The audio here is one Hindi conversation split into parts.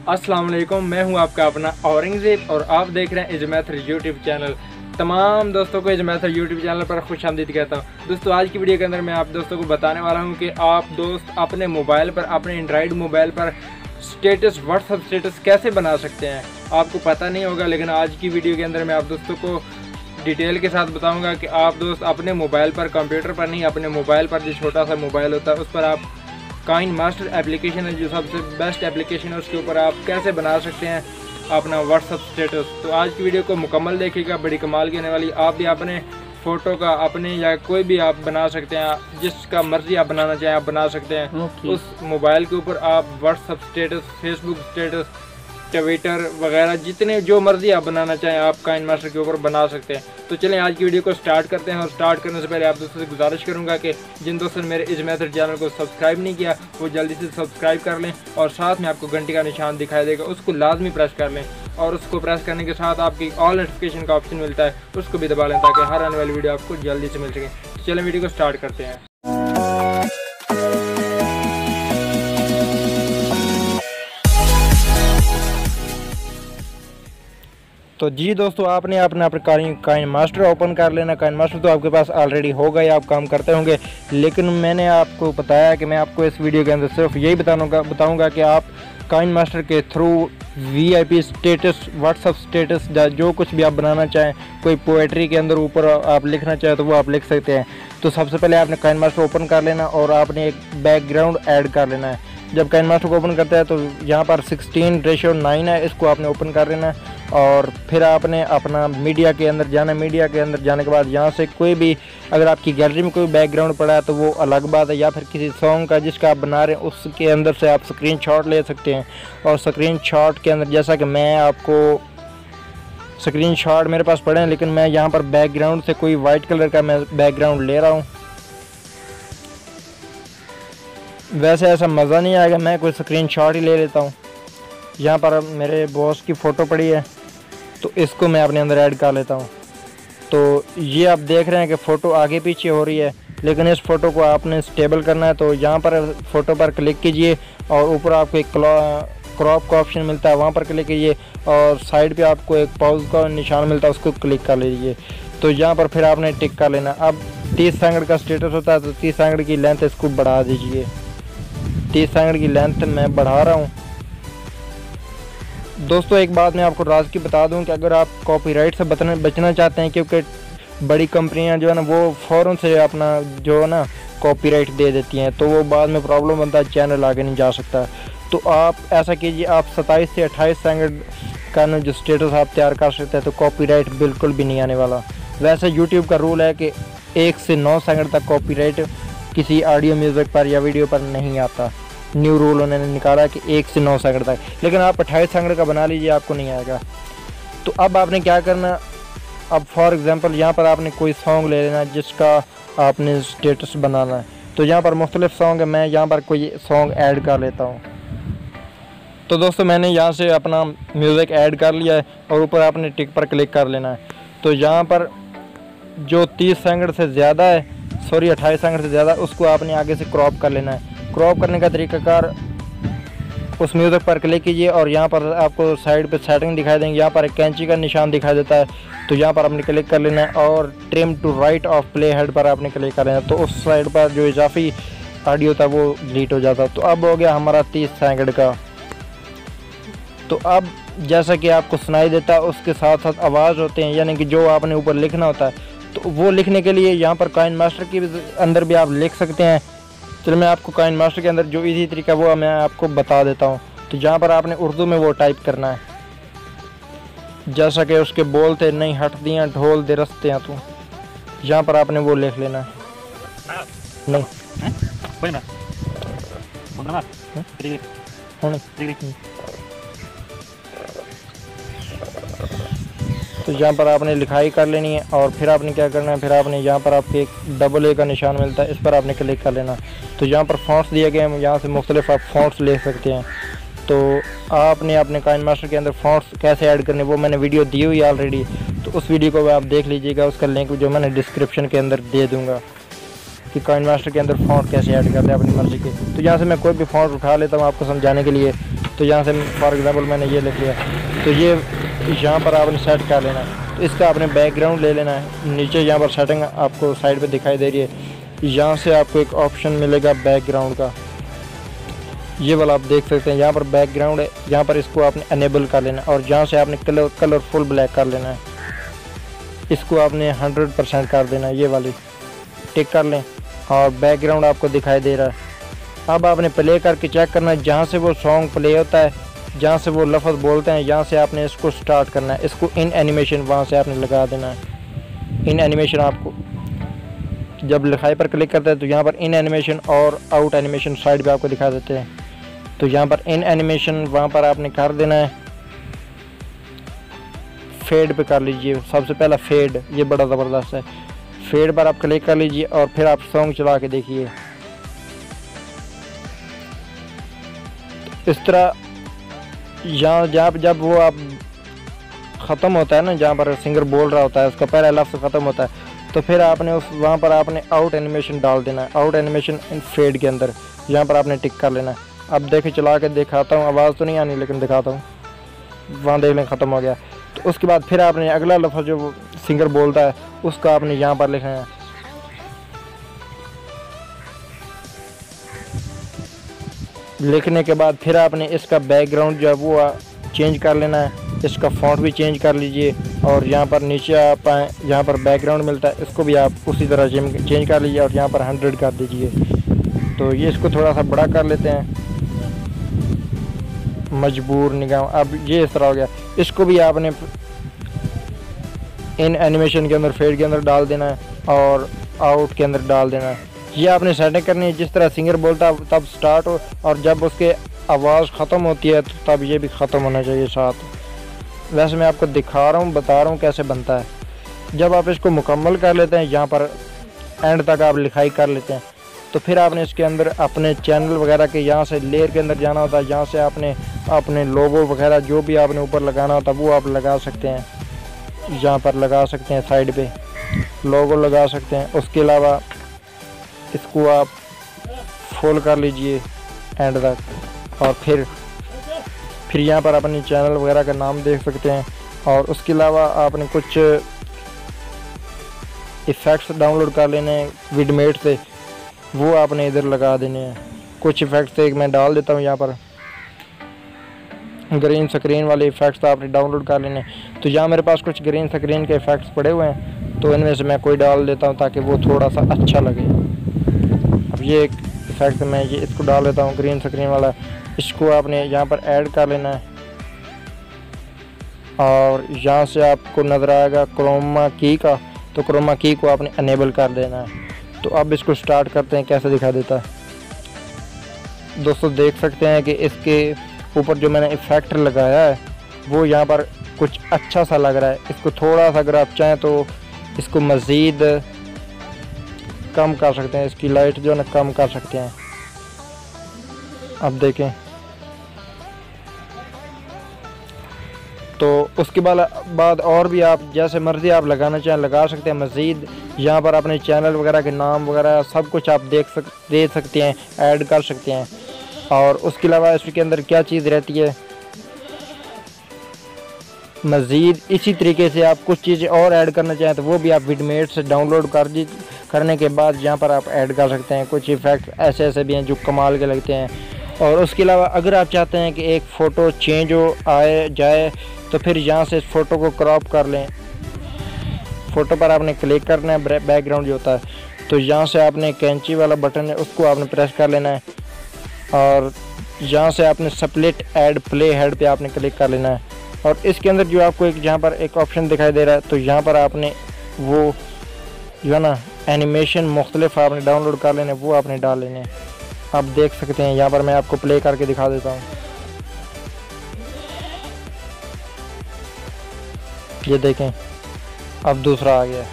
अस्सलाम वालेकुम, मैं हूं आपका अपना औरंगज़ेब और आप देख रहे हैं इजमैथर यूट्यूब चैनल। तमाम दोस्तों को इजमैथर यूट्यूब चैनल पर खुशामदीद कहता हूं। दोस्तों आज की वीडियो के अंदर मैं आप दोस्तों को बताने वाला हूं कि आप दोस्त अपने मोबाइल पर, अपने एंड्रॉयड मोबाइल पर स्टेटस, व्हाट्सअप स्टेटस कैसे बना सकते हैं। आपको पता नहीं होगा, लेकिन आज की वीडियो के अंदर मैं आप दोस्तों को डिटेल के साथ बताऊंगा कि आप दोस्त अपने मोबाइल पर, कंप्यूटर पर नहीं, अपने मोबाइल पर जो छोटा सा मोबाइल होता है उस पर आप काइन मास्टर एप्लीकेशन है जो सबसे बेस्ट एप्लीकेशन है, उसके ऊपर आप कैसे बना सकते हैं अपना व्हाट्सअप स्टेटस। तो आज की वीडियो को मुकम्मल देखिएगा, बड़ी कमाल की होने वाली। आप भी अपने फ़ोटो का, अपने या कोई भी आप बना सकते हैं, जिसका मर्ज़ी आप बनाना चाहें आप बना सकते हैं। उस मोबाइल के ऊपर आप WhatsApp status, Facebook status, Twitter वगैरह जितने जो मर्ज़ी आप बनाना चाहें आप काइन मास्टर के ऊपर बना सकते हैं। तो चलें आज की वीडियो को स्टार्ट करते हैं। और स्टार्ट करने से पहले आप दोस्तों से गुजारिश करूंगा कि जिन दोस्तों ने मेरे इजमैथर चैनल को सब्सक्राइब नहीं किया वो जल्दी से सब्सक्राइब कर लें और साथ में आपको घंटी का निशान दिखाई देगा, उसको लाजमी प्रेस कर लें। और उसको प्रेस करने के साथ आपकी ऑल नोटिफिकेशन का ऑप्शन मिलता है, उसको भी दबा लें ताकि हर आने वाली वीडियो आपको जल्दी से मिल सके। तो चलें वीडियो को स्टार्ट करते हैं। तो जी दोस्तों, आपने अपना काइन मास्टर ओपन कर लेना। काइन मास्टर तो आपके पास ऑलरेडी होगा या आप काम करते होंगे, लेकिन मैंने आपको बताया कि मैं आपको इस वीडियो के अंदर सिर्फ यही बताऊंगा कि आप काइन मास्टर के through VIP status, WhatsApp status, जो कुछ भी आप बनाना चाहें, कोई पोएट्री के अंदर ऊपर आप लिखना चाहें तो वो आप लिख सकते हैं। तो सबसे पहले आपने काइन मास्टर ओपन कर लेना और आपने एक बैकग्राउंड ऐड कर लेना है। जब काइन मास्टर को ओपन करता है तो यहाँ पर 16:9 है, इसको आपने ओपन कर लेना है। और फिर आपने अपना मीडिया के अंदर जाना। मीडिया के अंदर जाने के बाद यहाँ से कोई भी, अगर आपकी गैलरी में कोई बैकग्राउंड पड़ा है तो वो अलग बात है, या फिर किसी सॉन्ग का जिसका आप बना रहे हैं उसके अंदर से आप स्क्रीनशॉट ले सकते हैं। और स्क्रीनशॉट के अंदर जैसा कि मैं आपको स्क्रीनशॉट मेरे पास पड़े हैं, लेकिन मैं यहाँ पर बैकग्राउंड से कोई वाइट कलर का मैं बैकग्राउंड ले रहा हूँ। वैसे ऐसा मज़ा नहीं आएगा, मैं कोई स्क्रीनशॉट ही ले लेता हूँ। यहाँ पर मेरे बॉस की फ़ोटो पड़ी है तो इसको मैं अपने अंदर ऐड कर लेता हूँ। तो ये आप देख रहे हैं कि फ़ोटो आगे पीछे हो रही है, लेकिन इस फ़ोटो को आपने स्टेबल करना है। तो यहाँ पर फ़ोटो पर क्लिक कीजिए और ऊपर आपको एक क्रॉप का ऑप्शन मिलता है, वहाँ पर क्लिक कीजिए और साइड पे आपको एक पॉज का निशान मिलता है, उसको क्लिक कर लीजिए। तो यहाँ पर फिर आपने टिक कर लेना। अब 30 सेकंड का स्टेटस होता है तो 30 सेकंड की लेंथ इसको बढ़ा दीजिए। 30 सेकंड की लेंथ मैं बढ़ा रहा हूँ। दोस्तों एक बात मैं आपको राज की बता दूं कि अगर आप कॉपीराइट से बचना चाहते हैं, क्योंकि बड़ी कंपनियां जो है ना वो फ़ौरन से अपना जो है ना कॉपीराइट दे देती हैं, तो वो बाद में प्रॉब्लम बनता है, चैनल आगे नहीं जा सकता। तो आप ऐसा कीजिए, आप 27 से 28 सेकंड का ना जो स्टेटस आप तैयार कर सकते हैं, तो कॉपीराइट बिल्कुल भी नहीं आने वाला। वैसे यूट्यूब का रूल है कि 1 से 9 सेकंड तक कॉपीराइट किसी ऑडियो, म्यूज़िक पर या वीडियो पर नहीं आता। न्यू रूल उन्होंने निकाला कि 1 से 9 सेकंड तक, लेकिन आप 28 सेकंड का बना लीजिए, आपको नहीं आएगा। तो अब आपने क्या करना, अब फॉर एग्जांपल यहाँ पर आपने कोई सॉन्ग ले लेना जिसका आपने स्टेटस बनाना है। तो यहाँ पर मुख्तलिफ सॉन्ग है, मैं यहाँ पर कोई सॉन्ग ऐड कर लेता हूँ। तो दोस्तों मैंने यहाँ से अपना म्यूज़िक ऐड कर लिया है और ऊपर आपने टिक पर क्लिक कर लेना है। तो यहाँ पर जो 30 सेकंड से ज़्यादा है, 28 सेकंड से ज़्यादा, उसको आपने आगे से क्रॉप कर लेना है। क्रॉप करने का तरीकाकार, उस म्यूज़िक पर क्लिक कीजिए और यहाँ पर आपको साइड पे सेटिंग दिखाई देंगे, यहाँ पर एक कैंची का निशान दिखाई देता है, तो यहाँ पर आपने क्लिक कर लेना है और trim to right of play head पर आपने क्लिक कर लेना है। तो उस साइड पर जो इजाफी ऑडियो था वो डिलीट हो जाता। तो अब हो गया हमारा 30 सेकंड का। तो अब जैसा कि आपको सुनाई देता है उसके साथ साथ आवाज़ होते हैं, यानी कि जो आपने ऊपर लिखना होता है, तो वो लिखने के लिए यहाँ पर काइन मास्टर के अंदर भी आप लिख सकते हैं। चलो मैं आपको काइन मास्टर के अंदर जो इजी तरीका वो मैं आपको बता देता हूँ। तो यहाँ पर आपने उर्दू में वो टाइप करना है, जैसा कि उसके बोल थे, नहीं हट दियाँ ढोल दे रस्ते हैं, तो यहाँ पर आपने वो लिख लेना है। नहीं तो यहाँ पर आपने लिखाई कर लेनी है और फिर आपने क्या करना है, फिर आपने यहाँ पर आपके एक AA का निशान मिलता है, इस पर आपने क्लिक कर लेना। तो यहाँ पर फॉन्ट्स दिए गए हैं, यहाँ से मुख्तलिफ आप फॉन्ट्स ले सकते हैं। तो आपने अपने काइन मास्टर के अंदर फॉन्ट्स कैसे ऐड करने वो मैंने वीडियो दी हुई है ऑलरेडी, तो उस वीडियो को आप देख लीजिएगा, उसका लिंक जो मैंने डिस्क्रिप्शन के अंदर दे दूँगा कि काइन मास्टर के अंदर फॉन्ट कैसे ऐड करते हैं अपनी मर्ज़ी के। तो यहाँ से मैं कोई भी फॉन्ट उठा लेता हूँ आपको समझाने के लिए। तो यहाँ से फॉर एग्ज़ाम्पल मैंने ये लिख लिया, तो ये यहाँ पर आपने सेट कर लेना है। तो इसका आपने बैकग्राउंड ले लेना है। नीचे यहाँ पर सेटिंग आपको साइड पे दिखाई दे रही है, यहाँ से आपको एक ऑप्शन मिलेगा बैकग्राउंड का, ये वाला आप देख सकते हैं। यहाँ पर बैकग्राउंड है, यहाँ पर इसको आपने अनेबल कर लेना है और यहाँ से आपने कलरफुल ब्लैक कर लेना है। इसको आपने 100% कर देना है, ये वाली टिक कर लें और बैकग्राउंड आपको दिखाई दे रहा है। अब आपने प्ले करके चेक करना है, जहाँ से वो सॉन्ग प्ले होता है, जहाँ से वो लफ्ज़ बोलते हैं, यहाँ से आपने इसको स्टार्ट करना है। इसको इन एनिमेशन वहाँ से आपने लगा देना है। इन एनिमेशन आपको जब लिखाई पर क्लिक करते हैं तो यहाँ पर इन एनिमेशन और आउट एनिमेशन साइड पे आपको दिखा देते हैं। तो यहाँ पर इन एनिमेशन वहाँ पर आपने कर देना है। फेड पे कर लीजिए, सबसे पहला फेड, ये बड़ा ज़बरदस्त है। फेड पर आप क्लिक कर लीजिए और फिर आप सॉन्ग चला के देखिए। इस तरह यहाँ जब वो आप ख़त्म होता है ना, जहाँ पर सिंगर बोल रहा होता है, उसका पहला लफ्ज़ ख़त्म होता है, तो फिर आपने उस वहाँ पर आपने आउट एनिमेशन डाल देना है। आउट एनिमेशन इन फेड के अंदर यहाँ पर आपने टिक कर लेना है। अब देखिए चला के दिखाता हूँ, आवाज़ तो नहीं आनी लेकिन दिखाता हूँ। वहाँ देख लें ख़त्म हो गया। तो उसके बाद फिर आपने अगला लफ्ज़ जो सिंगर बोलता है उसका आपने यहाँ पर लिखना है। लिखने के बाद फिर आपने इसका बैकग्राउंड जो है वो चेंज कर लेना है। इसका फ़ॉन्ट भी चेंज कर लीजिए और यहाँ पर नीचे आप आएँ, यहाँ पर बैकग्राउंड मिलता है, इसको भी आप उसी तरह चेंज कर लीजिए और यहाँ पर 100 कर दीजिए। तो ये इसको थोड़ा सा बड़ा कर लेते हैं, मजबूर निगाह। अब ये इस तरह हो गया। इसको भी आपने इन एनिमेशन के अंदर फेड के अंदर डाल देना है और आउट के अंदर डाल देना है। ये आपने सेटिंग करनी है, जिस तरह सिंगर बोलता है तब स्टार्ट हो और जब उसके आवाज़ ख़त्म होती है तो तब ये भी ख़त्म होना चाहिए साथ। वैसे मैं आपको दिखा रहा हूँ, बता रहा हूँ कैसे बनता है। जब आप इसको मुकम्मल कर लेते हैं, यहाँ पर एंड तक आप लिखाई कर लेते हैं, तो फिर आपने इसके अंदर अपने चैनल वगैरह के यहाँ से लेयर के अंदर जाना होता है। यहाँ से आपने अपने लोगो वगैरह जो भी आपने ऊपर लगाना होता है वो आप लगा सकते हैं। यहाँ पर लगा सकते हैं, साइड पे लोगो लगा सकते हैं। उसके अलावा इसको आप फुल कर लीजिए एंड तक और फिर यहाँ पर अपनी चैनल वगैरह का नाम देख सकते हैं। और उसके अलावा आपने कुछ इफ़ेक्ट्स डाउनलोड कर लेने हैं विडमेट से, वो आपने इधर लगा देने हैं। कुछ इफ़ेक्ट्स एक मैं डाल देता हूँ, यहाँ पर ग्रीन स्क्रीन वाले इफ़ेक्ट्स आपने डाउनलोड कर लेने। तो यहाँ मेरे पास कुछ ग्रीन स्क्रीन के इफ़ेक्ट्स पड़े हुए हैं, तो इनमें से मैं कोई डाल देता हूँ ताकि वो थोड़ा सा अच्छा लगे। अब ये एक इफ़ेक्ट मैं ये इसको डाल लेता हूँ, ग्रीन स्क्रीन वाला। इसको आपने यहाँ पर ऐड कर लेना है और यहाँ से आपको नज़र आएगा क्रोमा की का, तो क्रोमा की को आपने अनेबल कर देना है। तो अब इसको स्टार्ट करते हैं, कैसे दिखा देता है। दोस्तों देख सकते हैं कि इसके ऊपर जो मैंने इफ़ेक्ट लगाया है वो यहाँ पर कुछ अच्छा सा लग रहा है। इसको थोड़ा सा अगर आप चाहें तो इसको मज़ीद कम कर सकते हैं, इसकी लाइट जो है ना कम कर सकते हैं। अब देखें, तो उसके बाद और भी आप जैसे मर्ज़ी आप लगाना चाहें लगा सकते हैं। मज़ीद यहाँ पर अपने चैनल वगैरह के नाम वगैरह सब कुछ आप दे सकते हैं, ऐड कर सकते हैं। और उसके अलावा इसके अंदर क्या चीज़ रहती है, मज़ीद इसी तरीके से आप कुछ चीज़ें और ऐड करना चाहें तो वो भी आप विडमेट से डाउनलोड करने के बाद यहाँ पर आप ऐड कर सकते हैं। कुछ इफ़ेक्ट ऐसे भी हैं जो कमाल के लगते हैं। और उसके अलावा अगर आप चाहते हैं कि एक फ़ोटो चेंज हो जाए तो फिर यहाँ से इस फ़ोटो को क्रॉप कर लें। फ़ोटो पर आपने क्लिक करना है, बैकग्राउंड जो होता है, तो यहाँ से आपने कैंची वाला बटन है उसको आपने प्रेस कर लेना है और यहाँ से आपने स्प्लिट ऐड प्ले हेड पे आपने क्लिक कर लेना है। और इसके अंदर जो आपको एक यहाँ पर एक ऑप्शन दिखाई दे रहा है, तो यहाँ पर आपने वो जो है ना एनिमेशन मुख्तलिफ आपने डाउनलोड कर लेने, वो आपने डाल लेने। आप देख सकते हैं यहाँ पर मैं आपको प्ले करके दिखा देता हूँ। ये देखें, अब दूसरा आ गया।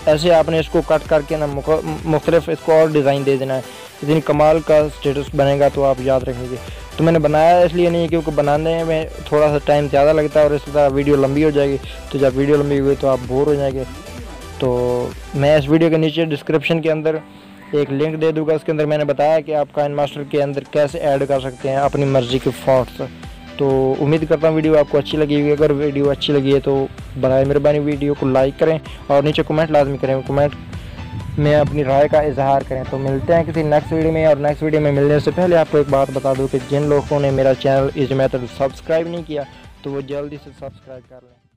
ऐसे आपने इसको कट करके ना मुख्तलिफ इसको और डिज़ाइन दे देना है। इतनी कमाल का स्टेटस बनेगा तो आप याद रखेंगे। तो मैंने बनाया इसलिए नहीं क्योंकि बनाने में थोड़ा सा टाइम ज़्यादा लगता है और इस तरह वीडियो लंबी हो जाएगी। तो जब वीडियो लंबी हुई तो आप बोर हो जाएंगे। तो मैं इस वीडियो के नीचे डिस्क्रिप्शन के अंदर एक लिंक दे दूँगा। उसके अंदर मैंने बताया कि आप काइनमास्टर के अंदर कैसे ऐड कर सकते हैं अपनी मर्ज़ी के फ़ॉन्ट्स। तो उम्मीद करता हूँ वीडियो आपको अच्छी लगी होगी। अगर वीडियो अच्छी लगी है तो बराए मेहरबानी वीडियो को लाइक करें और नीचे कमेंट लाजमी करें, कमेंट में अपनी राय का इजहार करें। तो मिलते हैं किसी नेक्स्ट वीडियो में। और नेक्स्ट वीडियो में मिलने से पहले आपको एक बात बता दूं कि जिन लोगों ने मेरा चैनल इज मेथड सब्सक्राइब नहीं किया तो वो जल्दी से सब्सक्राइब कर लें।